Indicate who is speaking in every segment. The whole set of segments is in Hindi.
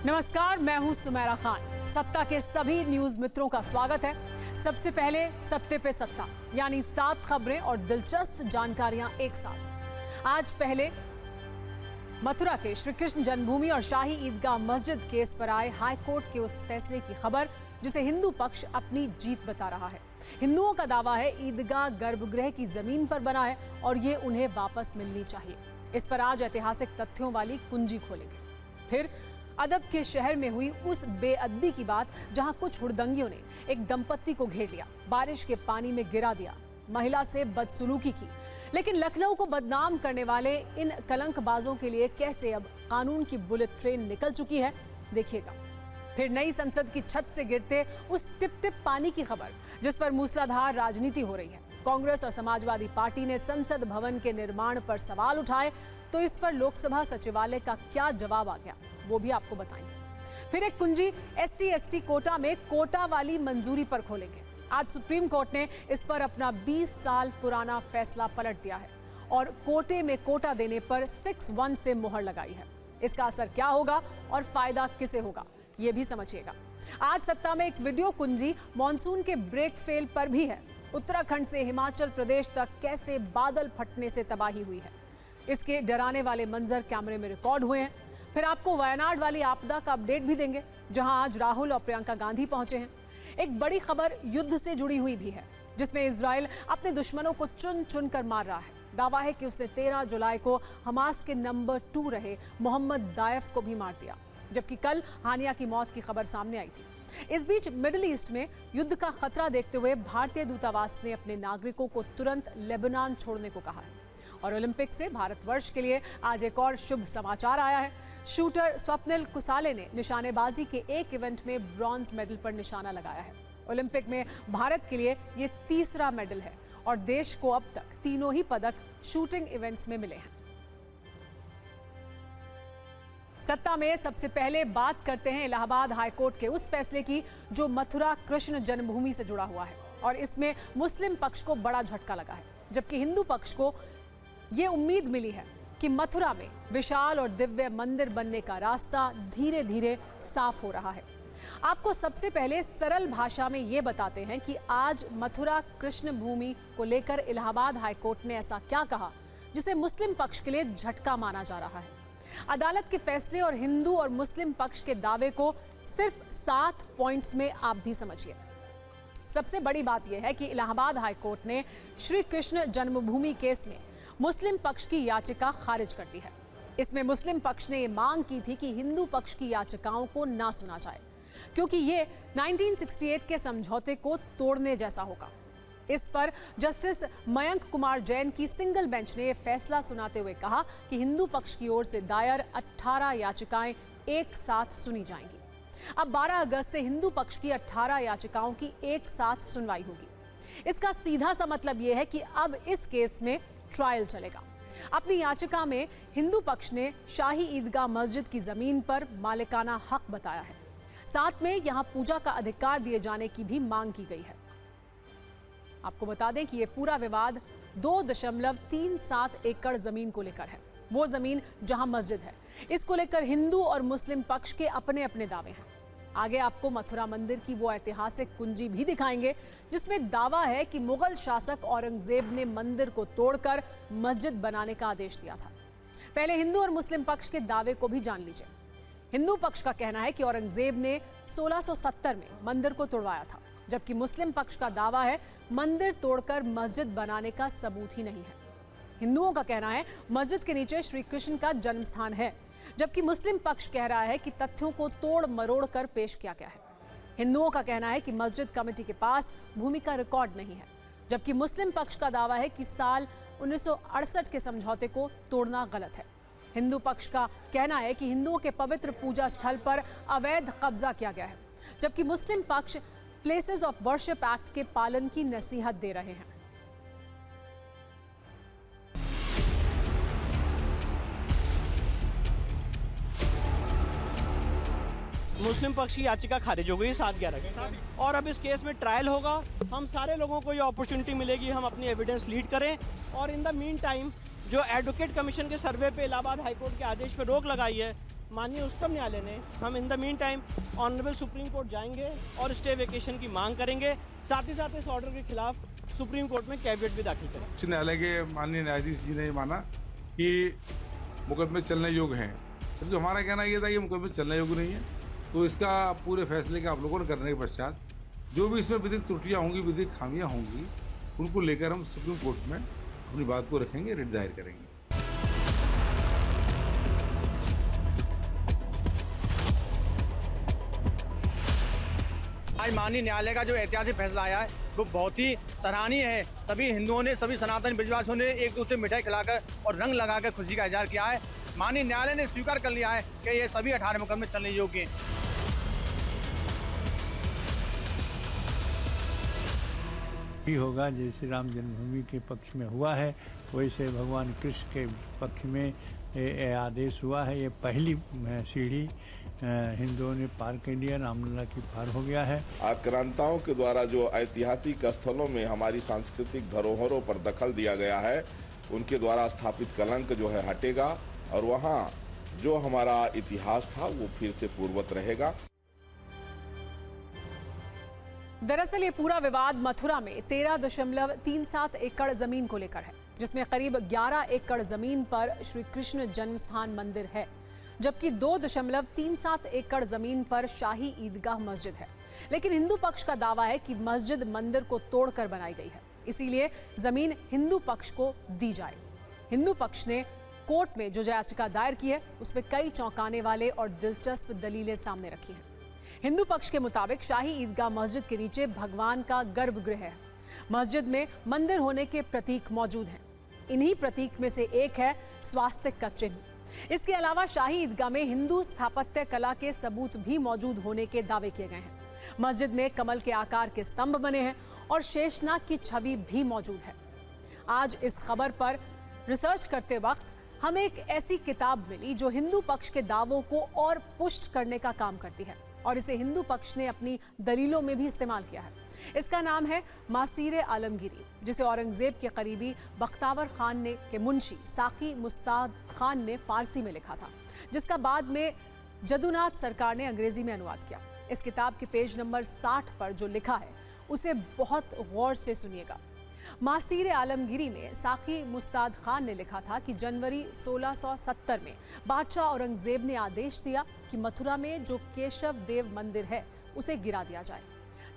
Speaker 1: नमस्कार, मैं हूं सुमेरा खान। सत्ता के सभी न्यूज मित्रों का स्वागत है। सबसे पहले सत्ते पे सत्ता, यानी 7 खबरें और दिलचस्प जानकारियां एक साथ। आज पहले मथुरा के श्री कृष्ण जन्मभूमि और शाही ईदगाह मस्जिद केस पर आए हाई कोर्ट के उस फैसले की खबर जिसे हिंदू पक्ष अपनी जीत बता रहा है। हिंदुओं का दावा है ईदगाह गर्भगृह की जमीन पर बना है और ये उन्हें वापस मिलनी चाहिए। इस पर आज ऐतिहासिक तथ्यों वाली कुंजी खोलेंगे। फिर अदब के शहर में हुई उस बेअदबी की बात जहां कुछ हुड़दंगियों ने एक दंपत्ति को घेर लिया, बारिश के पानी में गिरा दिया, महिला से बदसलूकी की। लेकिन लखनऊ को बदनाम करने वाले इन कलंकबाजों के लिए कैसे अब कानून की बुलेट ट्रेन निकल चुकी है, देखिएगा। फिर नई संसद की छत से गिरते उस टिप टिप पानी की खबर जिस पर मूसलाधार राजनीति हो रही है। कांग्रेस और समाजवादी पार्टी ने संसद भवन के निर्माण पर सवाल उठाए तो इस पर लोकसभा सचिवालय का क्या जवाब आ गया, वो भी आपको बताएंगे। फिर एक कुंजी SC ST कोटा में कोटा वाली मंजूरी पर खोलेंगे। आज सुप्रीम कोर्ट ने इस पर अपना 20 साल पुराना फैसला पलट दिया है और कोटे में कोटा देने पर 6-1 से मुहर लगाई है। इसका असर क्या होगा और फायदा किसे होगा, ये भी समझिएगा। आज सत्ता में एक वीडियो कुंजी मॉनसून के ब्रेक फेल पर भी है। उत्तराखंड से हिमाचल प्रदेश तक कैसे बादल फटने से तबाही हुई है, इसके डराने वाले मंजर कैमरे में रिकॉर्ड हुए हैं। फिर आपको वायनाड वाली आपदा का अपडेट भी देंगे, जहां आज राहुल और प्रियंका गांधी पहुंचे हैं। एक बड़ी खबर युद्ध से जुड़ी हुई भी है, जिसमें इजराइल अपने दुश्मनों को चुन चुन कर मार रहा है। दावा है कि उसने 13 जुलाई को हमास के नंबर 2 रहे मोहम्मद दायफ को भी मार दिया, जबकि कल हानिया की मौत की खबर सामने आई थी। इस बीच मिडिल ईस्ट में युद्ध का खतरा देखते हुए भारतीय दूतावास ने अपने नागरिकों को तुरंत लेबनान छोड़ने को कहा है। और ओलंपिक से भारतवर्ष के लिए आज एक और शुभ समाचार आया है। शूटर स्वप्निल कुसाले ने निशानेबाजी के एक इवेंट में ब्रॉन्ज मेडल पर निशाना लगाया है। ओलंपिक में भारत के लिए ये तीसरा मेडल है और देश को अब तक तीनों ही पदक शूटिंग इवेंट्स में मिले हैं। सत्ता में सबसे पहले बात करते हैं इलाहाबाद हाईकोर्ट के उस फैसले की जो मथुरा कृष्ण जन्मभूमि से जुड़ा हुआ है और इसमें मुस्लिम पक्ष को बड़ा झटका लगा है, जबकि हिंदू पक्ष को ये उम्मीद मिली है कि मथुरा में विशाल और दिव्य मंदिर बनने का रास्ता धीरे धीरे साफ हो रहा है। आपको सबसे पहले सरल भाषा में ये बताते हैं कि आज मथुरा कृष्ण भूमि को लेकर इलाहाबाद हाईकोर्ट ने ऐसा क्या कहा जिसे मुस्लिम पक्ष के लिए झटका माना जा रहा है। अदालत के फैसले और हिंदू और मुस्लिम पक्ष के दावे को सिर्फ 7 पॉइंट्स में आप भी समझिए। सबसे बड़ी बात यह है कि इलाहाबाद हाईकोर्ट ने श्री कृष्ण जन्मभूमि केस में मुस्लिम पक्ष की याचिका खारिज कर दी है। इसमें मुस्लिम पक्ष ने यह मांग की थी कि हिंदू पक्ष की याचिकाओं को ना सुना जाए, क्योंकि ये 1968 के समझौते को तोड़ने जैसा होगा। इस पर जस्टिस मयंक कुमार जैन की सिंगल बेंच ने यह फैसला सुनाते हुए कहा कि हिंदू पक्ष की ओर से दायर 18 याचिकाएं एक साथ सुनी जाएंगी। अब 12 अगस्त से हिंदू पक्ष की 18 याचिकाओं की एक साथ सुनवाई होगी। इसका सीधा सा मतलब यह है कि अब इस केस में ट्रायल चलेगा। अपनी याचिका में हिंदू पक्ष ने शाही ईदगाह मस्जिद की जमीन पर मालिकाना हक बताया है। साथ में यहां पूजा का अधिकार दिए जाने की भी मांग की गई है। आपको बता दें कि यह पूरा विवाद 2.37 एकड़ जमीन को लेकर है, वो जमीन जहां मस्जिद है। इसको लेकर हिंदू और मुस्लिम पक्ष के अपने अपने दावे हैं। आगे आपको मथुरा मंदिर की वो ऐतिहासिक कुंजी भी दिखाएंगे जिसमें दावा है कि मुगल शासक औरंगजेब ने मंदिर को तोड़कर मस्जिद बनाने का आदेश दिया था। पहले हिंदू और मुस्लिम पक्ष के दावे को भी जान लीजिए। हिंदू पक्ष का कहना है कि औरंगजेब ने 1670 में मंदिर को तोड़वाया था, जबकि मुस्लिम पक्ष का दावा है मंदिर तोड़कर मस्जिद बनाने का सबूत ही नहीं है। हिंदुओं का कहना है मस्जिद के नीचे श्री कृष्ण का जन्म स्थान है, जबकि मुस्लिम पक्ष कह रहा है कि तथ्यों को तोड़ मरोड़ कर पेश किया गया है। हिंदुओं का कहना है कि मस्जिद कमेटी के पास भूमि का रिकॉर्ड नहीं है, जबकि मुस्लिम पक्ष का दावा है कि साल 1968 के समझौते को तोड़ना गलत है। हिंदू पक्ष का कहना है कि हिंदुओं के पवित्र पूजा स्थल पर अवैध कब्जा किया गया है, जबकि मुस्लिम पक्ष प्लेसेस ऑफ वर्शिप एक्ट के पालन की नसीहत दे रहे हैं।
Speaker 2: मुस्लिम पक्ष की याचिका खारिज हो गई 7/11 की और अब इस केस में ट्रायल होगा। हम सारे लोगों को ये अपॉर्चुनिटी मिलेगी हम अपनी एविडेंस लीड करें और इन द मीन टाइम जो एडवोकेट कमीशन के सर्वे पे इलाहाबाद हाईकोर्ट के आदेश पे रोक लगाई है माननीय उच्चतम न्यायालय ने, हम in the mean time honourable supreme court जाएंगे और स्टे वेकेशन की मांग करेंगे। साथ ही साथ इस ऑर्डर के खिलाफ सुप्रीम कोर्ट में कैविएट भी दाखिल करें।
Speaker 3: उच्च न्यायालय के माननीय न्यायाधीश जी ने माना कि मुकदमे चलने योग्य हैं, जबकि हमारा कहना यह था कि मुकदमे चलने योग्य नहीं है। तो इसका पूरे फैसले का अवलोकन करने के पश्चात जो भी इसमें विधिक त्रुटियां होंगी, विधिक खामियां होंगी, उनको लेकर हम सुप्रीम कोर्ट में अपनी बात को रखेंगे, रिट दायर करेंगे।
Speaker 4: आज माननीय न्यायालय का जो ऐतिहासिक फैसला आया है वो बहुत ही सराहनीय है। सभी हिंदुओं ने, सभी सनातन विश्वासियों ने एक दूसरे मिठाई खिलाकर और रंग लगाकर खुशी का इजहार किया है। माननीय न्यायालय ने स्वीकार कर लिया है कि ये सभी 18 मुकदमे चलने योग्य हैं।
Speaker 5: ही होगा जैसे राम जन्मभूमि के पक्ष में हुआ है, वैसे भगवान कृष्ण के पक्ष में ये आदेश हुआ है। ये पहली सीढ़ी हिंदुओं ने पार कर लिया, रामलला की पार हो गया है।
Speaker 6: आक्रांताओं के द्वारा जो ऐतिहासिक स्थलों में हमारी सांस्कृतिक धरोहरों पर दखल दिया गया है, उनके द्वारा स्थापित कलंक जो है हटेगा और वहाँ जो हमारा इतिहास था वो फिर से पूर्ववत रहेगा।
Speaker 1: दरअसल ये पूरा विवाद मथुरा में 13.37 एकड़ जमीन को लेकर है, जिसमें करीब 11 एकड़ जमीन पर श्री कृष्ण जन्मस्थान मंदिर है, जबकि 2.37 एकड़ जमीन पर शाही ईदगाह मस्जिद है। लेकिन हिंदू पक्ष का दावा है कि मस्जिद मंदिर को तोड़कर बनाई गई है, इसीलिए जमीन हिंदू पक्ष को दी जाए। हिंदू पक्ष ने कोर्ट में जो याचिका दायर की है, उसमें कई चौंकाने वाले और दिलचस्प दलीलें सामने रखी हैं। हिंदू पक्ष के मुताबिक शाही ईदगाह मस्जिद के नीचे भगवान का गर्भगृह है। मस्जिद में मंदिर होने के प्रतीक मौजूद हैं। इन्हीं प्रतीक में से एक है स्वास्तिक का चिन्ह। इसके अलावा शाही ईदगाह में हिंदू स्थापत्य कला के सबूत भी मौजूद होने के दावे किए गए हैं। मस्जिद में कमल के आकार के स्तंभ बने हैं और शेषनाग की छवि भी मौजूद है। आज इस खबर पर रिसर्च करते वक्त हमें एक ऐसी किताब मिली जो हिंदू पक्ष के दावों को और पुष्ट करने का काम करती है और इसे हिंदू पक्ष ने अपनी दलीलों में भी इस्तेमाल किया है। इसका नाम है मासीरे आलमगीरी, जिसे औरंगजेब के करीबी बख्तावर खान ने के मुंशी साकी मुस्ताद खान ने फारसी में लिखा था, जिसका बाद में जदुनाथ सरकार ने अंग्रेजी में अनुवाद किया। इस किताब के पेज नंबर 60 पर जो लिखा है उसे बहुत गौर से सुनिएगा। मासीरे आलमगीरी में साकी मुस्ताद खान ने लिखा था कि जनवरी 1670 में बादशाह औरंगजेब ने आदेश दिया कि मथुरा में जो केशव देव मंदिर है उसे गिरा दिया जाए।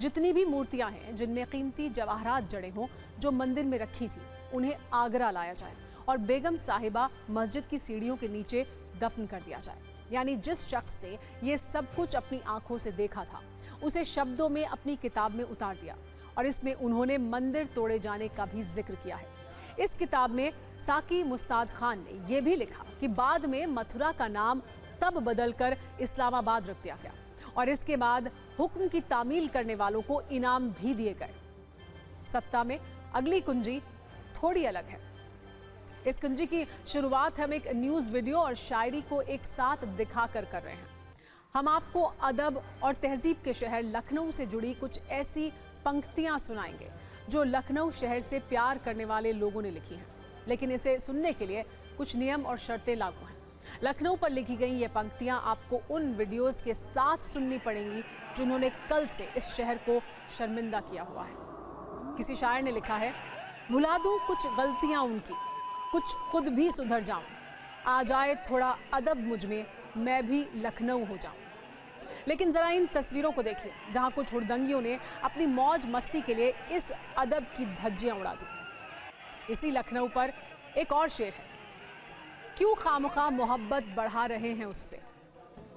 Speaker 1: जितनी भी मूर्तियां हैं जिनमें कीमती जवाहरात जड़े हों जो मंदिर में रखी थी, उन्हें आगरा लाया जाए और बेगम साहिबा मस्जिद की सीढ़ियों के नीचे दफन कर दिया जाए। यानी जिस शख्स ने ये सब कुछ अपनी आंखों से देखा था, उसे शब्दों में अपनी किताब में उतार दिया और इसमें उन्होंने मंदिर तोड़े जाने का भी जिक्र किया है। इस किताब में साकी मुस्ताद खान ने यह भी लिखा कि बाद में मथुरा का नाम तब बदलकर इस्लामाबाद रख दिया गया और इसके बाद हुक्म की तामील करने वालों को इनाम भी दिए गए। सत्ता में अगली कुंजी थोड़ी अलग है। इस कुंजी की शुरुआत हम एक न्यूज़ वीडियो और शायरी को एक साथ दिखाकर कर रहे हैं। हम आपको अदब और तहजीब के शहर लखनऊ से जुड़ी कुछ ऐसी पंक्तियां सुनाएंगे जो लखनऊ शहर से प्यार करने वाले लोगों ने लिखी हैं, लेकिन इसे सुनने के लिए कुछ नियम और शर्तें लागू हैं। लखनऊ पर लिखी गई ये पंक्तियां आपको उन वीडियोस के साथ सुननी पड़ेंगी जिन्होंने कल से इस शहर को शर्मिंदा किया हुआ है। किसी शायर ने लिखा है, भुला दूं कुछ गलतियां उनकी, कुछ खुद भी सुधर जाऊं, आ जाए थोड़ा अदब मुझ में, मैं भी लखनऊ हो जाऊं। लेकिन जरा इन तस्वीरों को देखिए जहां कुछ हुड़दंगियों ने अपनी मौज मस्ती के लिए इस अदब की धज्जियां उड़ा दी। इसी लखनऊ पर एक और शेर है, क्यों खामखा मोहब्बत बढ़ा रहे हैं उससे,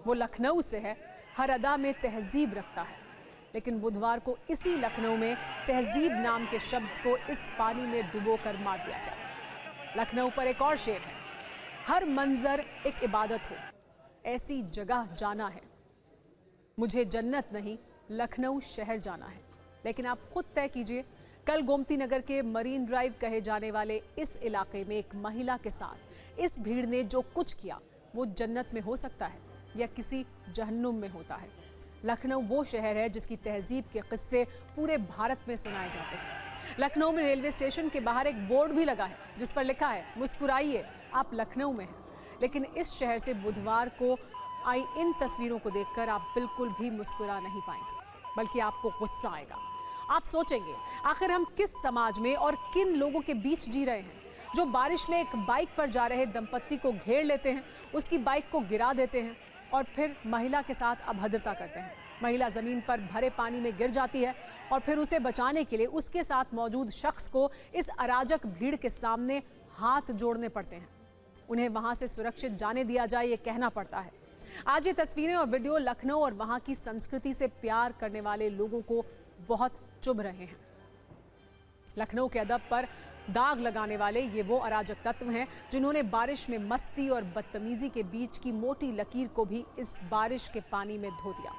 Speaker 1: वो लखनऊ से है, हर अदा में तहजीब रखता है। लेकिन बुधवार को इसी लखनऊ में तहजीब नाम के शब्द को इस पानी में डुबोकर मार दिया गया। लखनऊ पर एक और शेर है, हर मंजर एक इबादत हो, ऐसी जगह जाना है, मुझे जन्नत नहीं लखनऊ शहर जाना है। लेकिन आप खुद तय कीजिए, कल गोमती नगर के मरीन ड्राइव कहे जाने वाले इस इलाके में एक महिला के साथ इस भीड़ ने जो कुछ किया वो जन्नत में हो सकता है या किसी जहन्नुम में होता है। लखनऊ वो शहर है जिसकी तहजीब के किस्से पूरे भारत में सुनाए जाते हैं। लखनऊ में रेलवे स्टेशन के बाहर एक बोर्ड भी लगा है जिस पर लिखा है, मुस्कुराइए आप लखनऊ में हैं। लेकिन इस शहर से बुधवार को आई इन तस्वीरों को देखकर आप बिल्कुल भी मुस्कुरा नहीं पाएंगे, बल्कि आपको गुस्सा आएगा। आप सोचेंगे आखिर हम किस समाज में और किन लोगों के बीच जी रहे हैं, जो बारिश में एक बाइक पर जा रहे दंपत्ति को घेर लेते हैं, उसकी बाइक को गिरा देते हैं और फिर महिला के साथ अभद्रता करते हैं। महिला जमीन पर भरे पानी में गिर जाती है और फिर उसे बचाने के लिए उसके साथ मौजूद शख्स को इस अराजक भीड़ के सामने हाथ जोड़ने पड़ते हैं। उन्हें वहां से सुरक्षित जाने दिया जाए, ये कहना पड़ता है। आज ये तस्वीरें और वीडियो लखनऊ और वहां की संस्कृति से प्यार करने वाले लोगों को बहुत चुभ रहे हैं। लखनऊ के अदब पर दाग लगाने वाले ये वो अराजक तत्व हैं जिन्होंने बारिश में मस्ती और बदतमीजी के बीच की मोटी लकीर को भी इस बारिश के पानी में धो दिया।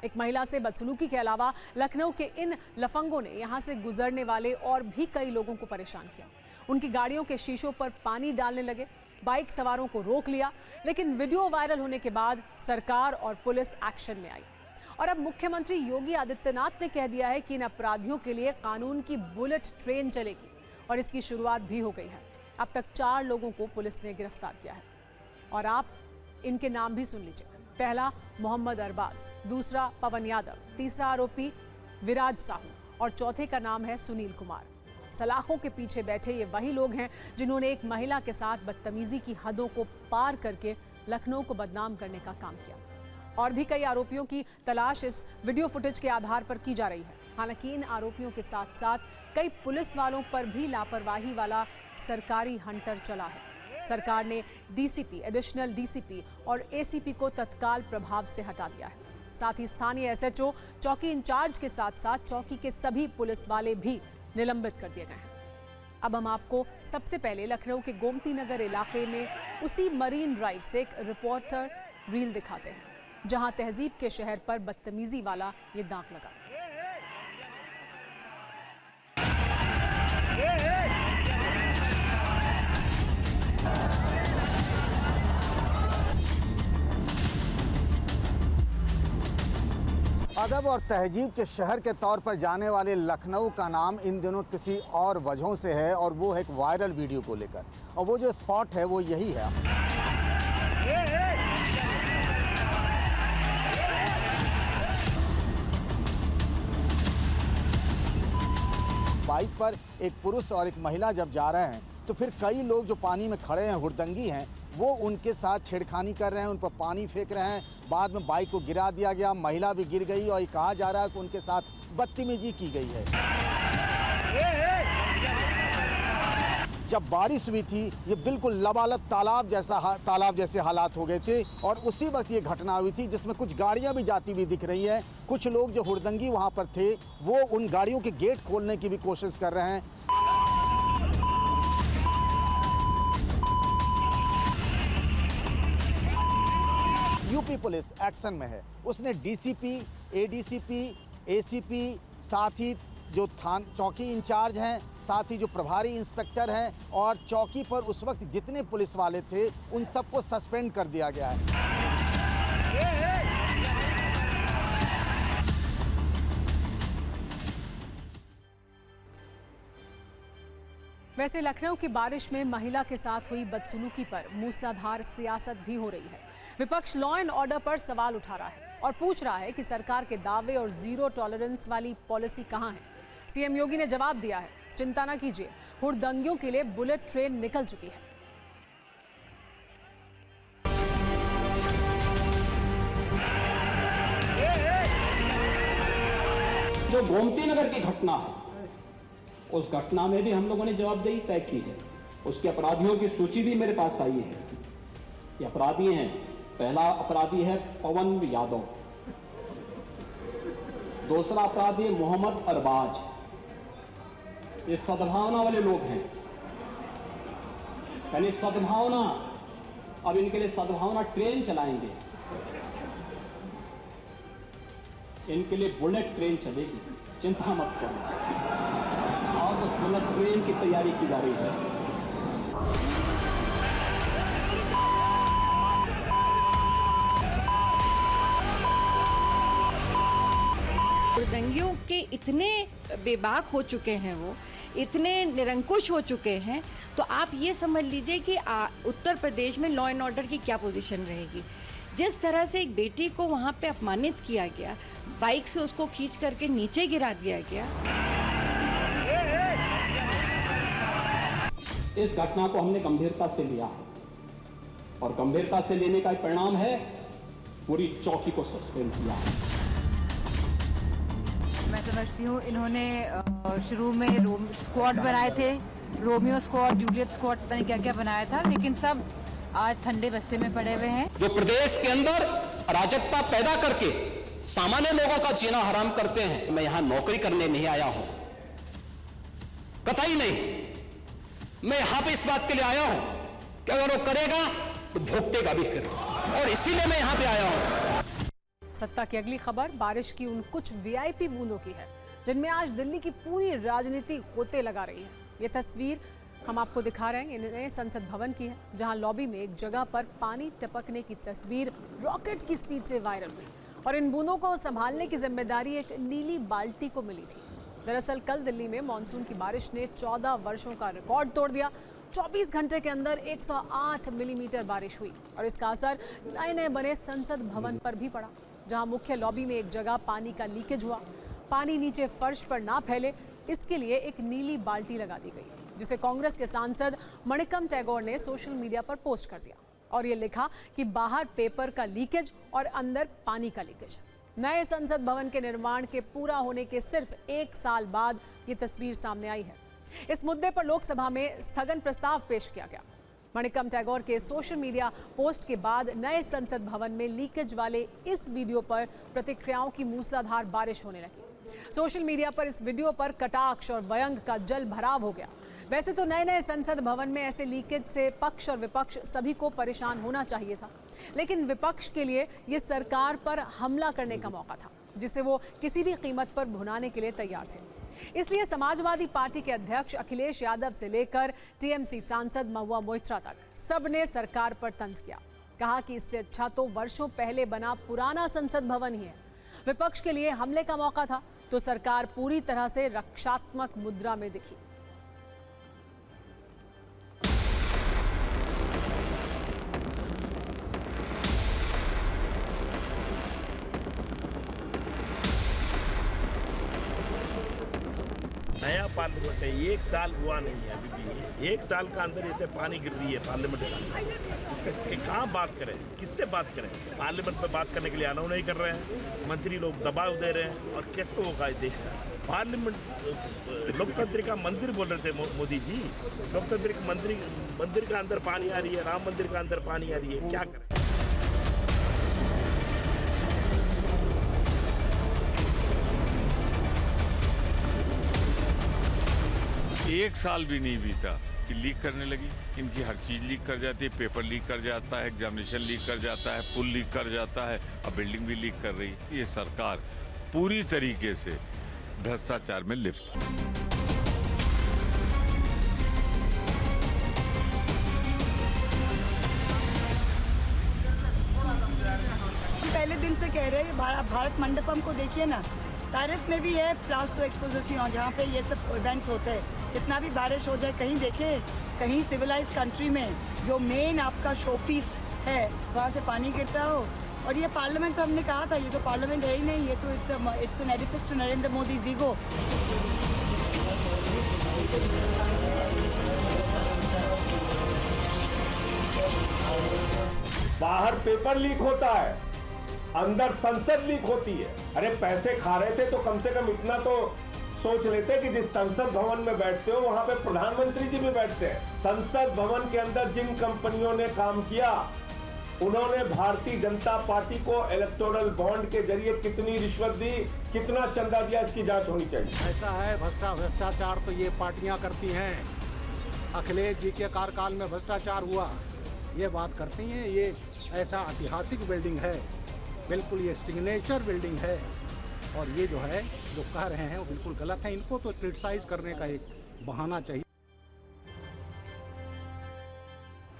Speaker 1: एक महिला से बदसलूकी के अलावा लखनऊ के इन लफंगों ने यहां से गुजरने वाले और भी कई लोगों को परेशान किया। उनकी गाड़ियों के शीशों पर पानी डालने लगे, बाइक सवारों को रोक लिया, लेकिन वीडियो वायरल होने के बाद सरकार और पुलिस एक्शन में आई और अब मुख्यमंत्री योगी आदित्यनाथ ने कह दिया है कि इन अपराधियों के लिए कानून की बुलेट ट्रेन चलेगी और इसकी शुरुआत भी हो गई है। अब तक 4 लोगों को पुलिस ने गिरफ्तार किया है और आप इनके नाम भी सुन लीजिए। पहला मोहम्मद अरबाज, दूसरा पवन यादव, तीसरा आरोपी विराज साहू और चौथे का नाम है सुनील कुमार। सलाखों के पीछे बैठे ये वही लोग हैं जिन्होंने एक महिला के साथ बदतमीजी की हदों को पार करके लखनऊ को बदनाम करने का काम किया। और भी कई आरोपियों की तलाश इस वीडियो फुटेज के आधार पर की जा रही है। हालांकि इन आरोपियों के साथ साथ कई पुलिस वालों पर भी लापरवाही वाला सरकारी हंटर चला है। सरकार ने डीसीपी, एडिशनल डीसीपी और एसीपी को तत्काल प्रभाव से हटा दिया है। साथ ही स्थानीय एसएचओ, चौकी इंचार्ज के साथ साथ चौकी के सभी पुलिस वाले भी निलंबित कर दिए गए हैं। अब हम आपको सबसे पहले लखनऊ के गोमती नगर इलाके में उसी मरीन ड्राइव से एक रिपोर्टर रील दिखाते हैं जहां तहजीब के शहर पर बदतमीजी वाला ये दांव लगा।
Speaker 7: अदब और तहजीब के शहर के तौर पर जाने वाले लखनऊ का नाम इन दिनों किसी और वजहों से है और वो है एक वायरल वीडियो को लेकर, और वो जो स्पॉट है वो यही है। बाइक पर एक पुरुष और एक महिला जब जा रहे हैं तो फिर कई लोग जो पानी में खड़े हैं, हुड़दंगी हैं, वो उनके साथ छेड़खानी कर रहे हैं, उन पर पानी फेंक रहे हैं। बाद में बाइक को गिरा दिया गया, महिला भी गिर गई और ये कहा जा रहा है कि उनके साथ बदतमीजी की गई है। जब बारिश हुई थी ये बिल्कुल लबालब तालाब जैसे हालात हो गए थे और उसी वक्त ये घटना हुई थी जिसमें कुछ गाड़ियां भी जाती हुई दिख रही हैं। कुछ लोग जो हुड़दंगी वहां पर थे वो उन गाड़ियों के गेट खोलने की भी कोशिश कर रहे हैं। यूपी पुलिस एक्शन में है। उसने डीसीपी, एडीसीपी, एसीपी, साथ ही जो चौकी इंचार्ज हैं, साथ ही जो प्रभारी इंस्पेक्टर हैं और चौकी पर उस वक्त जितने पुलिस वाले थे उन सबको सस्पेंड कर दिया गया है।
Speaker 1: वैसे लखनऊ की बारिश में महिला के साथ हुई बदसलूकी पर मूसलाधार सियासत भी हो रही है। विपक्ष लॉ एंड ऑर्डर पर सवाल उठा रहा है और पूछ रहा है कि सरकार के दावे और जीरो टॉलरेंस वाली पॉलिसी कहां है। सीएम योगी ने जवाब दिया है, चिंता न कीजिए, हुड़दंगियों के लिए बुलेट ट्रेन निकल चुकी है।
Speaker 8: जो गोमती नगर की घटना है उस घटना में भी हम लोगों ने जवाबदेही तय की है। उसके अपराधियों की सूची भी मेरे पास आई है। ये अपराधी हैं, पहला अपराधी है पवन यादव, दूसरा अपराधी है मोहम्मद अरबाज। ये सद्भावना वाले लोग हैं, यानी सद्भावना, अब इनके लिए सद्भावना ट्रेन चलाएंगे, इनके लिए बुलेट ट्रेन चलेगी, चिंता मत करो। और उस बुलेट ट्रेन की तैयारी की जा रही है।
Speaker 9: हुड़दंगियों के इतने बेबाक हो चुके हैं, वो इतने निरंकुश हो चुके हैं, तो आप ये समझ लीजिए कि उत्तर प्रदेश में लॉ एंड ऑर्डर की क्या पोजीशन रहेगी। जिस तरह से एक बेटी को वहाँ पे अपमानित किया गया, बाइक से उसको खींच करके नीचे गिरा दिया गया।
Speaker 8: इस घटना को हमने गंभीरता से लिया है और गंभीरता से लेने का परिणाम है पूरी चौकी को सस्पेंड किया है।
Speaker 10: मैं समझती हूँ इन्होंने शुरू में स्क्वाड बनाए थे, रोमियो स्क्वाड, जूलियट स्क्वाड, पता नहीं क्या क्या बनाया था, लेकिन सब आज ठंडे बस्ते में पड़े हुए हैं।
Speaker 8: जो प्रदेश के अंदर अराजकता पैदा करके सामान्य लोगों का जीना हराम करते हैं। मैं यहां नौकरी करने नहीं आया हूं, कतई नहीं। मैं यहां पे इस बात के लिए आया हूं कि अगर वो करेगा तो भुगतेगा भी फिर, और इसीलिए मैं यहां पे आया हूं।
Speaker 1: सत्ता की अगली खबर बारिश की उन कुछ वीआईपी बूंदों की है जिनमें आज दिल्ली की पूरी राजनीति गोते लगा रही है। ये तस्वीर हम आपको दिखा रहे हैं, ये नए संसद भवन की है, जहां लॉबी में एक जगह पर पानी टपकने की तस्वीर रॉकेट की स्पीड से वायरल हुई और इन बूंदों को संभालने की जिम्मेदारी एक नीली बाल्टी को मिली थी। दरअसल कल दिल्ली में मानसून की बारिश ने 14 वर्षों का रिकॉर्ड तोड़ दिया। 24 घंटे के अंदर 108 मिलीमीटर बारिश हुई और इसका असर नए नए बने संसद भवन पर भी पड़ा, जहां मुख्य लॉबी में एक जगह पानी का लीकेज हुआ। पानी नीचे फर्श पर ना फैले इसके लिए एक नीली बाल्टी लगा दी गई, जिसे कांग्रेस के सांसद मणिकम टैगोर ने सोशल मीडिया पर पोस्ट कर दिया और ये लिखा कि बाहर पेपर का लीकेज और अंदर पानी का लीकेज। नए संसद भवन के निर्माण के पूरा होने के सिर्फ 1 साल बाद ये तस्वीर सामने आई है। इस मुद्दे पर लोकसभा में स्थगन प्रस्ताव पेश किया गया। मणिकम टैगोर के सोशल मीडिया पोस्ट के बाद नए संसद भवन में लीकेज वाले इस वीडियो पर प्रतिक्रियाओं की मूसलाधार बारिश होने लगी। सोशल मीडिया पर इस वीडियो पर कटाक्ष और व्यंग का जल भराव हो गया। वैसे तो नए नए संसद भवन में ऐसे लीकेज से पक्ष और विपक्ष सभी को परेशान होना चाहिए था, लेकिन विपक्ष के लिए ये सरकार पर हमला करने का मौका था, जिसे वो किसी भी कीमत पर भुनाने के लिए तैयार थे। इसलिए समाजवादी पार्टी के अध्यक्ष अखिलेश यादव से लेकर टीएमसी सांसद महुआ मोइत्रा तक सबने सरकार पर तंज किया। कहा कि इससे अच्छा तो वर्षों पहले बना पुराना संसद भवन ही है। विपक्ष के लिए हमले का मौका था तो सरकार पूरी तरह से रक्षात्मक मुद्रा में दिखी।
Speaker 11: नया पार्लियामेंट है, 1 साल हुआ नहीं है अभी भी। 1 साल का अंदर ऐसे पानी गिर रही है पार्लियामेंट का। इसका कहाँ बात करें, किससे बात करें? पार्लियामेंट में बात करने के लिए अलाउ नहीं कर रहे हैं, मंत्री लोग दबाव दे रहे हैं, और कैसे होगा इस देश का? पार्लियामेंट लोकतंत्र का मंदिर बोल रहे थे मोदी जी। लोकतंत्र मंदिर का अंदर पानी आ रही है, राम मंदिर का अंदर पानी आ रही है, क्या करें?
Speaker 12: 1 साल भी नहीं बीता कि लीक करने लगी। इनकी हर चीज लीक कर जाती है, पेपर लीक कर जाता है, एग्जामिनेशन लीक कर जाता है, पुल लीक कर जाता है, अब बिल्डिंग भी लीक कर रही है। ये सरकार पूरी तरीके से भ्रष्टाचार में लिप्त है।
Speaker 10: पहले दिन से कह रहे हैं भारत मंडपम को देखिए ना, पेरिस में भी है प्लास्टो एक्सपोजिशन, जहाँ पे ये सब इवेंट्स होते हैं। जितना भी बारिश हो जाए, कहीं देखे कहीं सिविलाइज कंट्री में जो मेन आपका शो पीस है वहाँ से पानी गिरता हो। और ये पार्लियामेंट तो हमने कहा था, ये तो पार्लियामेंट है ही नहीं, ये तो it's an edifice to Narendra Modi ego.
Speaker 11: बाहर पेपर लीक होता है, अंदर संसद लीक होती है। अरे पैसे खा रहे थे तो कम से कम इतना तो सोच लेते कि जिस संसद भवन में बैठते हो वहां पे प्रधानमंत्री जी भी बैठते हैं। संसद भवन के अंदर जिन कंपनियों ने काम किया, उन्होंने भारतीय जनता पार्टी को इलेक्टोरल बॉन्ड के जरिए कितनी रिश्वत दी, कितना चंदा दिया, इसकी जांच होनी चाहिए।
Speaker 13: ऐसा है, भ्रष्टाचार तो ये पार्टियां करती हैं। अखिलेश जी के कार्यकाल में भ्रष्टाचार हुआ, ये बात करती हैं। ये ऐसा ऐतिहासिक बिल्डिंग है, बिल्कुल ये सिग्नेचर बिल्डिंग है, और ये जो है जो कह रहे हैं वो बिल्कुल गलत है। इनको तो क्रिटिसाइज करने का एक बहाना चाहिए।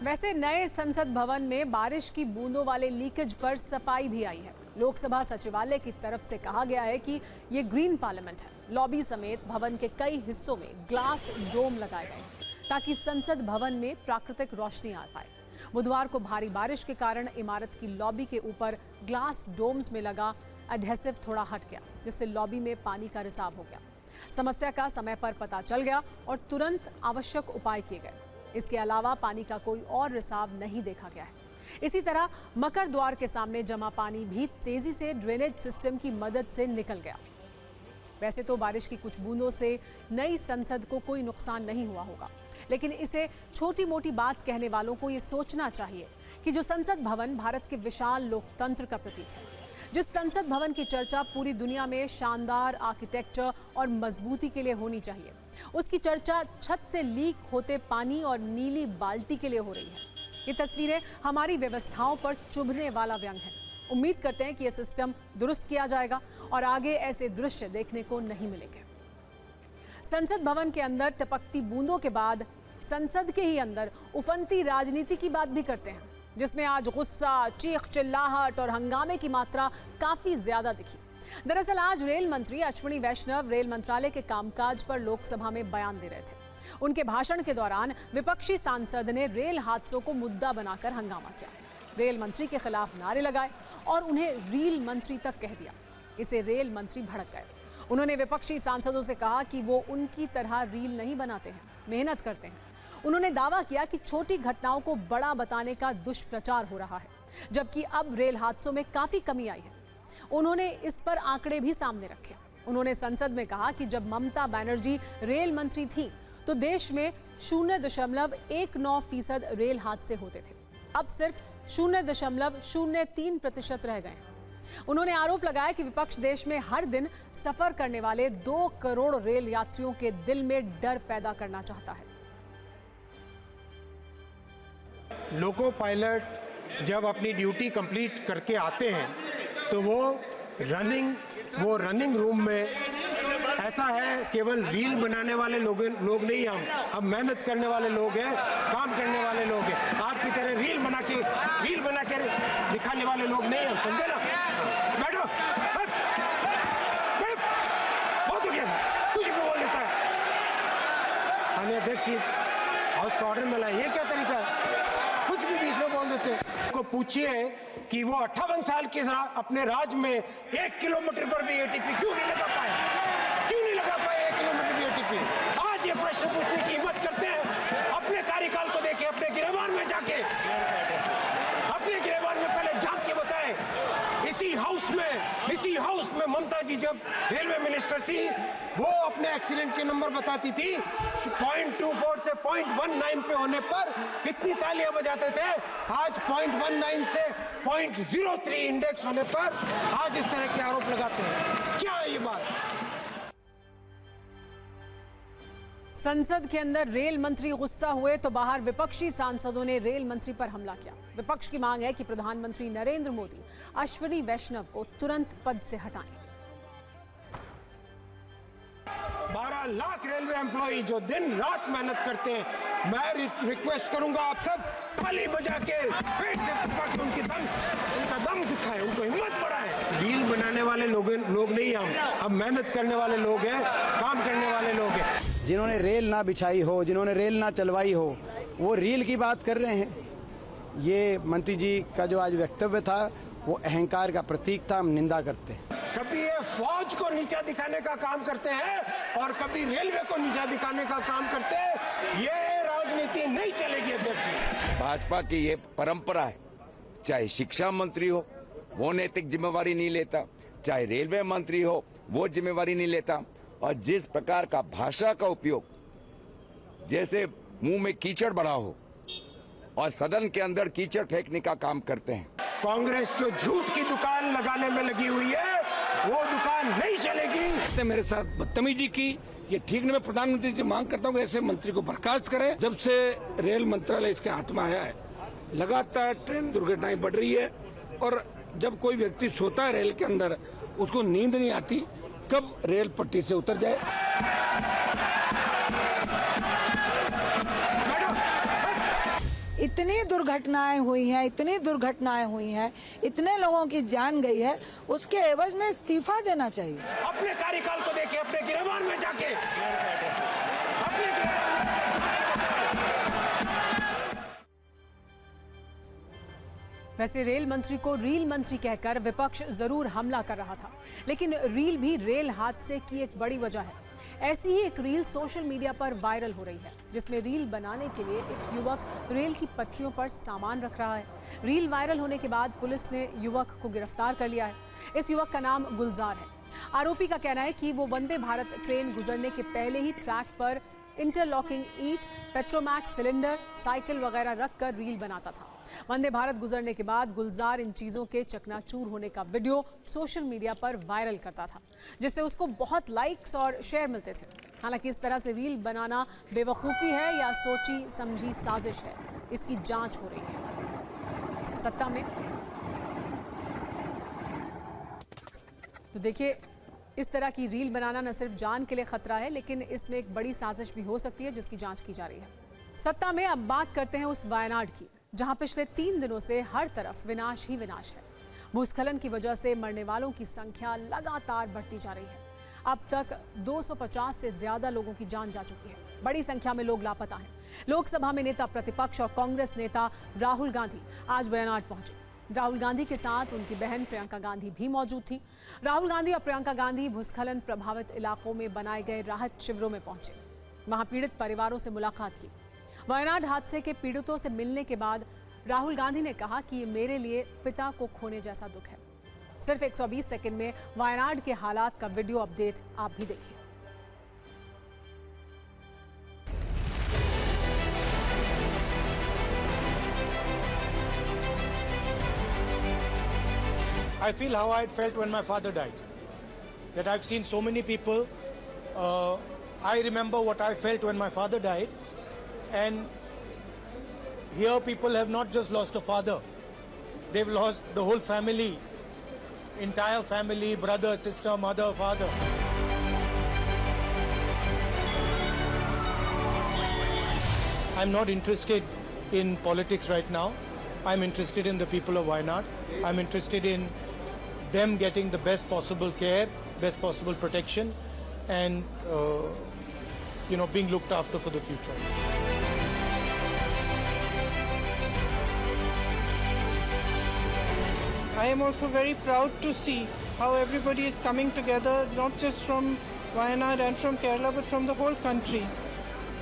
Speaker 1: वैसे नए संसद भवन में बारिश की बूंदों वाले लीकेज पर सफाई भी आई है। लोकसभा सचिवालय की तरफ से कहा गया है कि ये ग्रीन पार्लियामेंट है। लॉबी समेत भवन के कई हिस्सों में ग्लास डोम लगाए गए हैं ताकि संसद भवन में प्राकृतिक रोशनी आ पाए। बुधवार को भारी बारिश के कारण इमारत की लॉबी के ऊपर ग्लास डोम्स में लगा एडहेसिव थोड़ा हट गया, जिससे लॉबी में पानी का रिसाव हो गया। समस्या का समय पर पता चल गया और तुरंत आवश्यक उपाय किए गए। इसके अलावा पानी का कोई और रिसाव नहीं देखा गया है। इसी तरह मकर द्वार के सामने जमा पानी भी तेजी से ड्रेनेज सिस्टम की मदद से निकल गया। वैसे तो बारिश की कुछ बूंदों से नई संसद को कोई नुकसान नहीं हुआ होगा, लेकिन इसे छोटी मोटी बात कहने वालों को ये सोचना चाहिए कि जो संसद भवन भारत के विशाल लोकतंत्र का प्रतीक है, जिस संसद भवन की चर्चा पूरी दुनिया में शानदार आर्किटेक्चर और मजबूती के लिए होनी चाहिए, उसकी चर्चा छत से लीक होते पानी और नीली बाल्टी के लिए हो रही है। ये तस्वीरें हमारी व्यवस्थाओं पर चुभने वाला व्यंग है। उम्मीद करते हैं कि यह सिस्टम दुरुस्त किया जाएगा और आगे ऐसे दृश्य देखने को नहीं मिलेंगे। संसद भवन के अंदर टपकती बूंदों के बाद संसद के ही अंदर उफनती राजनीति की बात भी करते हैं, जिसमें आज गुस्सा, चीख चिल्लाहट और हंगामे की मात्रा काफी ज्यादा दिखी। दरअसल आज रेल मंत्री अश्विनी वैष्णव रेल मंत्रालय के कामकाज पर लोकसभा में बयान दे रहे थे। उनके भाषण के दौरान विपक्षी सांसद ने रेल हादसों को मुद्दा बनाकर हंगामा किया, रेल मंत्री के खिलाफ नारे लगाए और उन्हें रील मंत्री तक कह दिया। इसे रेल मंत्री भड़क गए। उन्होंने विपक्षी सांसदों से कहा कि वो उनकी तरह रील नहीं बनाते हैं, मेहनत करते हैं। उन्होंने दावा किया कि छोटी घटनाओं को बड़ा बताने का दुष्प्रचार हो रहा है, जबकि अब रेल हादसों में काफी कमी आई है। उन्होंने इस पर आंकड़े भी सामने रखे। उन्होंने संसद में कहा कि जब ममता बनर्जी रेल मंत्री थी तो देश में 0.19% रेल हादसे होते थे, अब सिर्फ 0.03% रह गए। उन्होंने आरोप लगाया कि विपक्ष देश में हर दिन सफर करने वाले 2 करोड़ रेल यात्रियों के दिल में डर पैदा करना चाहता है।
Speaker 11: लोको पायलट जब अपनी ड्यूटी कंप्लीट करके आते हैं तो वो रनिंग रूम में ऐसा है, केवल रील बनाने वाले लोग नहीं, हम अब मेहनत करने वाले लोग हैं, काम करने वाले लोग हैं। आपकी तरह रील बना के दिखाने वाले लोग नहीं, हम समझे ना। बैठो, बहुत हो गया था, कुछ भी बोल देता है। माननीय अध्यक्ष हाउस का ऑर्डर मिला, ये क्या तरीका है? कुछ भी बीच में बोल देते हैं। को पूछिए कि वो 58 साल के अपने राज में 1 किलोमीटर पर भी एटीपी क्यों नहीं लगा पाए? 1 किलोमीटर भी एटीपी? आज ये प्रश्न पूछने की हिम्मत करते हैं। अपने कार्यकाल को देखे, अपने गिरबान में जाके, अपने गिरबान में पहले झांक के बताए। इसी हाउस में ममता जी जब रेलवे मिनिस्टर थी, वो अपने एक्सीडेंट के नंबर बताती थी, 0.24 से 0.19 पे होने पर कितनी तालियां बजाते थे। आज 0.19 से 0.03 इंडेक्स होने पर आज इस तरह के आरोप लगाते हैं। क्या है ये बात?
Speaker 1: संसद के अंदर रेल मंत्री गुस्सा हुए तो बाहर विपक्षी सांसदों ने रेल मंत्री पर हमला किया। विपक्ष की मांग है कि प्रधानमंत्री नरेंद्र मोदी अश्विनी वैष्णव को तुरंत पद से हटाएं।
Speaker 11: 12 लाख रेलवे एम्प्लॉई जो दिन रात मेहनत करते हैं, मैं रिक्वेस्ट करूंगा आप सब ताली बजा के पेट के उनका दम दिखाएं, उनको हिम्मत बढ़ाएं। रील बनाने वाले लोग नहीं, हम अब मेहनत करने वाले लोग हैं, काम करने वाले लोग हैं।
Speaker 7: जिन्होंने रेल ना बिछाई हो, जिन्होंने रेल ना चलवाई हो, वो रील की बात कर रहे हैं। ये मंत्री जी का जो आज वक्तव्य था वो अहंकार का प्रतीक था, हम निंदा करते हैं।
Speaker 11: कभी ये फौज को नीचा दिखाने का काम करते हैं और कभी रेलवे को नीचा दिखाने का काम करते हैं। ये राजनीति नहीं चलेगी अध्यक्ष जी।
Speaker 14: भाजपा की ये परंपरा है, चाहे शिक्षा मंत्री हो वो नैतिक जिम्मेवारी नहीं लेता, चाहे रेलवे मंत्री हो वो जिम्मेवारी नहीं लेता, और जिस प्रकार का भाषा का उपयोग, जैसे मुंह में कीचड़ भरा हो और सदन के अंदर कीचड़ फेंकने का काम करते हैं।
Speaker 11: कांग्रेस जो झूठ की दुकान लगाने में लगी हुई है, वो दुकान नहीं चलेगी।
Speaker 15: मेरे साथ बदतमीजी की, ये ठीक नहीं। मैं प्रधानमंत्री से मांग करता हूँ कि ऐसे मंत्री को बर्खास्त करें। जब से रेल मंत्रालय इसके हाथ में आया है, लगातार ट्रेन दुर्घटनाएं बढ़ रही है, और जब कोई व्यक्ति सोता है रेल के अंदर, उसको नींद नहीं आती कब रेल पट्टी से उतर जाए।
Speaker 10: इतनी दुर्घटनाएं हुई हैं, इतने लोगों की जान गई है, उसके एवज में इस्तीफा देना चाहिए।
Speaker 11: अपने कार्यकाल को देखे, अपने गिरबान में जाके,
Speaker 1: वैसे रेल मंत्री को रील मंत्री कहकर विपक्ष जरूर हमला कर रहा था, लेकिन रील भी रेल हादसे की एक बड़ी वजह है। ऐसी ही एक रील सोशल मीडिया पर वायरल हो रही है, जिसमें रील बनाने के लिए एक युवक रेल की पटरियों पर सामान रख रहा है। रील वायरल होने के बाद पुलिस ने युवक को गिरफ्तार कर लिया है। इस युवक का नाम गुलजार है। आरोपी का कहना है कि वो वंदे भारत ट्रेन गुजरने के पहले ही ट्रैक पर इंटरलॉकिंग ईंट, पेट्रोमैक्स सिलेंडर, साइकिल वगैरह रखकर रील बनाता था। वंदे भारत गुजरने के बाद गुलजार इन चीजों के चकनाचूर होने का वीडियो सोशल मीडिया पर वायरल करता था, जिससे उसको बहुत लाइक्स और शेयर मिलते थे। हालांकि इस तरह से रील बनाना बेवकूफ़ी है या सोची समझी साजिश है, इसकी जांच हो रही है। सत्ता में तो देखिए, इस तरह की रील बनाना न सिर्फ जान के लिए खतरा है, लेकिन इसमें एक बड़ी साजिश भी हो सकती है, जिसकी जांच की जा रही है। सत्ता में अब बात करते हैं उस वायनाड की, जहां पिछले 3 दिनों से हर तरफ विनाश ही विनाश है। भूस्खलन की वजह से मरने वालों की संख्या लगातार बढ़ती जा रही है। अब तक 250 से ज्यादा लोगों की जान जा चुकी है। बड़ी संख्या में लोग लापता हैं। लोकसभा में नेता प्रतिपक्ष और कांग्रेस नेता राहुल गांधी आज वायनाड पहुंचे। राहुल गांधी के साथ उनकी बहन प्रियंका गांधी भी मौजूद थी। राहुल गांधी और प्रियंका गांधी भूस्खलन प्रभावित इलाकों में बनाए गए राहत शिविरों में पहुंचे। वहां पीड़ित परिवारों से मुलाकात की। वायनाड हादसे के पीड़ितों से मिलने के बाद राहुल गांधी ने कहा कि ये मेरे लिए पिता को खोने जैसा दुख है। सिर्फ 120 सेकंड में वायनाड के हालात का वीडियो अपडेट आप भी देखिए।
Speaker 16: I feel how I felt when my father died. That I've seen so many people. I remember what I felt when my father died. And here people have not just lost a father. They've lost the whole family. Entire family, brother, sister, mother, father. I'm not interested in politics right now. I'm interested in the people of Wayanad. I'm interested in them getting the best possible care, best possible protection, and being looked after for the future.
Speaker 17: I am also very proud to see how everybody is coming together, not just from Wayanad and from Kerala, but from the whole country,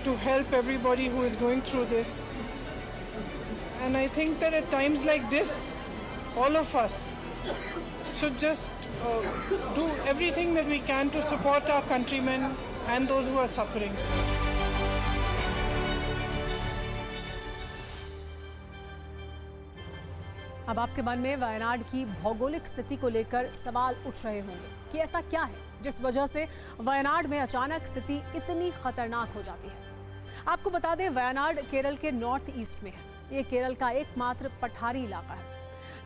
Speaker 17: to help everybody who is going through this. And I think that at times like this, all of us should just do everything that we can to support our countrymen and those who are suffering.
Speaker 1: अब आपके मन में वायनाड की भौगोलिक स्थिति को लेकर सवाल उठ रहे होंगे कि ऐसा क्या है जिस वजह से वायनाड में अचानक स्थिति इतनी खतरनाक हो जाती है। आपको बता दें, वायनाड केरल के नॉर्थ ईस्ट में है। ये केरल का एकमात्र पठारी इलाका है।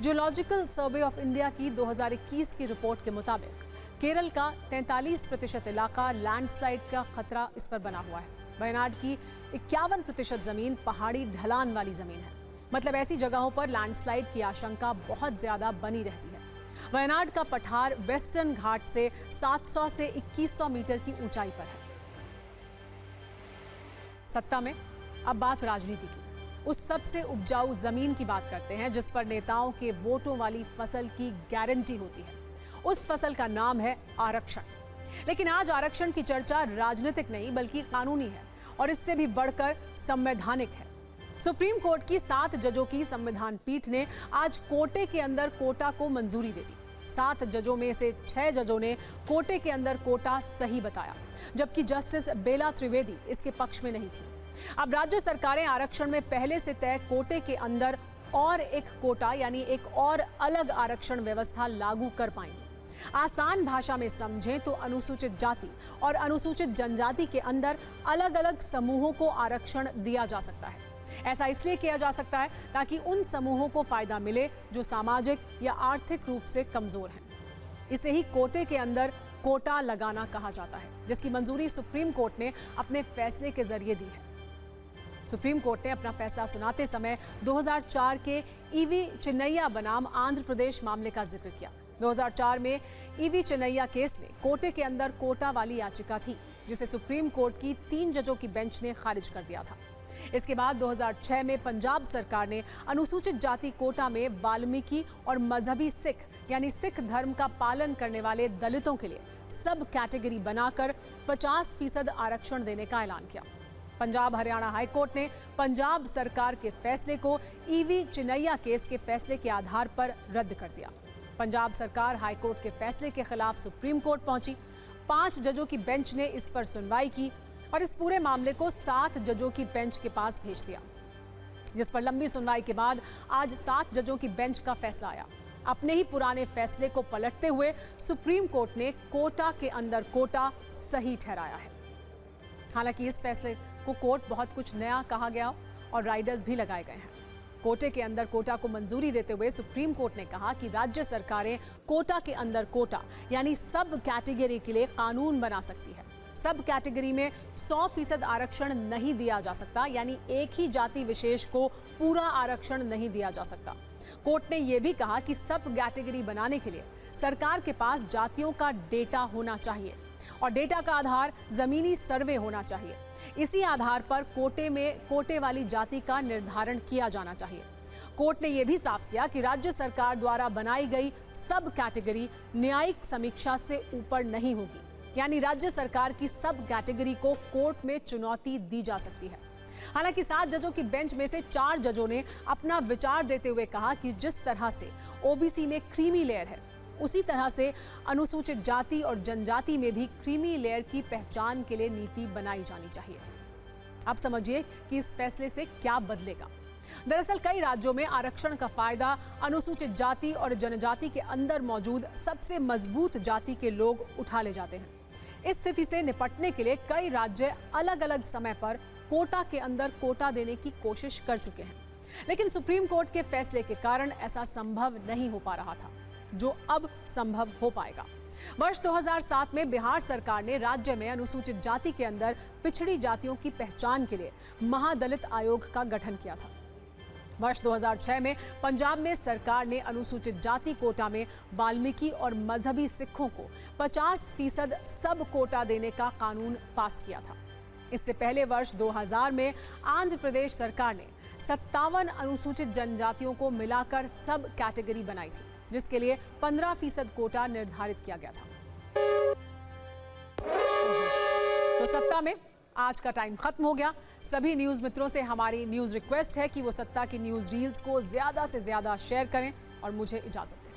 Speaker 1: जियोलॉजिकल सर्वे ऑफ इंडिया की 2021 की रिपोर्ट के मुताबिक केरल का 43% इलाका लैंडस्लाइड का खतरा इस पर बना हुआ है। वायनाड की 51% जमीन पहाड़ी ढलान वाली जमीन है। मतलब ऐसी जगहों पर लैंडस्लाइड की आशंका बहुत ज्यादा बनी रहती है। वायनाड का पठार वेस्टर्न घाट से 700 से 2100 मीटर की ऊंचाई पर है। सत्ता में अब बात राजनीति की। उस सबसे उपजाऊ जमीन की बात करते हैं जिस पर नेताओं के वोटों वाली फसल की गारंटी होती है। उस फसल का नाम है आरक्षण। लेकिन आज आरक्षण की चर्चा राजनीतिक नहीं बल्कि कानूनी है और इससे भी बढ़कर संवैधानिक है। सुप्रीम कोर्ट की 7 जजों की संविधान पीठ ने आज कोटे के अंदर कोटा को मंजूरी दे दी। 7 जजों में से 6 जजों ने कोटे के अंदर कोटा सही बताया, जबकि जस्टिस बेला त्रिवेदी इसके पक्ष में नहीं थी। अब राज्य सरकारें आरक्षण में पहले से तय कोटे के अंदर और एक कोटा यानी एक और अलग आरक्षण व्यवस्था लागू कर पाएंगी। आसान भाषा में समझें तो अनुसूचित जाति और अनुसूचित जनजाति के अंदर अलग अलग समूहों को आरक्षण दिया जा सकता है। ऐसा इसलिए किया जा सकता है ताकि उन समूहों को फायदा मिले जो सामाजिक या आर्थिक रूप से कमजोर हैं। इसे ही कोटे के अंदर कोटा लगाना कहा जाता है, जिसकी मंजूरी सुप्रीम कोर्ट ने अपने फैसले के जरिए दी है। सुप्रीम कोर्ट ने अपना फैसला सुनाते समय 2004 के ईवी चिन्नैया बनाम आंध्र प्रदेश मामले का जिक्र किया। 2004 में ईवी चिन्नैया केस में कोटे के अंदर कोटा वाली याचिका थी, जिसे सुप्रीम कोर्ट की 3 जजों की बेंच ने खारिज कर दिया था। इसके बाद 2006 में पंजाब सरकार ने अनुसूचित जाति कोटा में वाल्मीकि और मजहबी सिख यानी सिख धर्म का पालन करने वाले दलितों के लिए सब कैटेगरी बनाकर 50% आरक्षण देने का ऐलान किया। पंजाब हरियाणा हाईकोर्ट ने पंजाब सरकार के फैसले को ईवी चिनैया केस के फैसले के आधार पर रद्द कर दिया। पंजाब सरकार हाईकोर्ट के फैसले के खिलाफ सुप्रीम कोर्ट पहुंची। 5 जजों की बेंच ने इस पर सुनवाई की और इस पूरे मामले को 7 जजों की बेंच के पास भेज दिया, जिस पर लंबी सुनवाई के बाद आज 7 जजों की बेंच का फैसला आया। अपने ही पुराने फैसले को पलटते हुए सुप्रीम कोर्ट ने कोटा के अंदर कोटा सही ठहराया है। हालांकि इस फैसले को कोर्ट बहुत कुछ नया कहा गया और राइडर्स भी लगाए गए हैं। कोटे के अंदर कोटा को मंजूरी देते हुए सुप्रीम कोर्ट ने कहा कि राज्य सरकारें कोटा के अंदर कोटा यानी सब कैटेगरी के लिए कानून बना सकती है। सब कैटेगरी में 100% आरक्षण नहीं दिया जा सकता, यानी एक ही जाति विशेष को पूरा आरक्षण नहीं दिया जा सकता। कोर्ट ने यह भी कहा कि सब कैटेगरी बनाने के लिए सरकार के पास जातियों का डेटा होना चाहिए और डेटा का आधार जमीनी सर्वे होना चाहिए। इसी आधार पर कोटे वाली जाति का निर्धारण किया जाना चाहिए। कोर्ट ने यह भी साफ किया कि राज्य सरकार द्वारा बनाई गई सब कैटेगरी न्यायिक समीक्षा से ऊपर नहीं होगी, यानी राज्य सरकार की सब कैटेगरी को कोर्ट में चुनौती दी जा सकती है। हालांकि 7 जजों की बेंच में से 4 जजों ने अपना विचार देते हुए कहा कि जिस तरह से ओबीसी में क्रीमी लेयर है, उसी तरह से अनुसूचित जाति और जनजाति में भी क्रीमी लेयर की पहचान के लिए नीति बनाई जानी चाहिए। अब समझिए कि इस फैसले से क्या बदलेगा। दरअसल कई राज्यों में आरक्षण का फायदा अनुसूचित जाति और जनजाति के अंदर मौजूद सबसे मजबूत जाति के लोग उठा ले जाते हैं। इस स्थिति से निपटने के लिए कई राज्य अलग अलग समय पर कोटा के अंदर कोटा देने की कोशिश कर चुके हैं, लेकिन सुप्रीम कोर्ट के फैसले के कारण ऐसा संभव नहीं हो पा रहा था, जो अब संभव हो पाएगा। वर्ष 2007 में बिहार सरकार ने राज्य में अनुसूचित जाति के अंदर पिछड़ी जातियों की पहचान के लिए महादलित आयोग का गठन किया था। वर्ष 2006 में पंजाब में सरकार ने अनुसूचित जाति कोटा में वाल्मीकि और मजहबी सिखों को 50% सब कोटा देने का कानून पास किया था। इससे पहले वर्ष 2000 में आंध्र प्रदेश सरकार ने 57 अनुसूचित जनजातियों को मिलाकर सब कैटेगरी बनाई थी, जिसके लिए 15% कोटा निर्धारित किया गया था। तो सत्ता में आज का टाइम खत्म हो गया। सभी न्यूज मित्रों से हमारी न्यूज रिक्वेस्ट है कि वो सत्ता की न्यूज रील्स को ज्यादा से ज्यादा शेयर करें और मुझे इजाजत दें।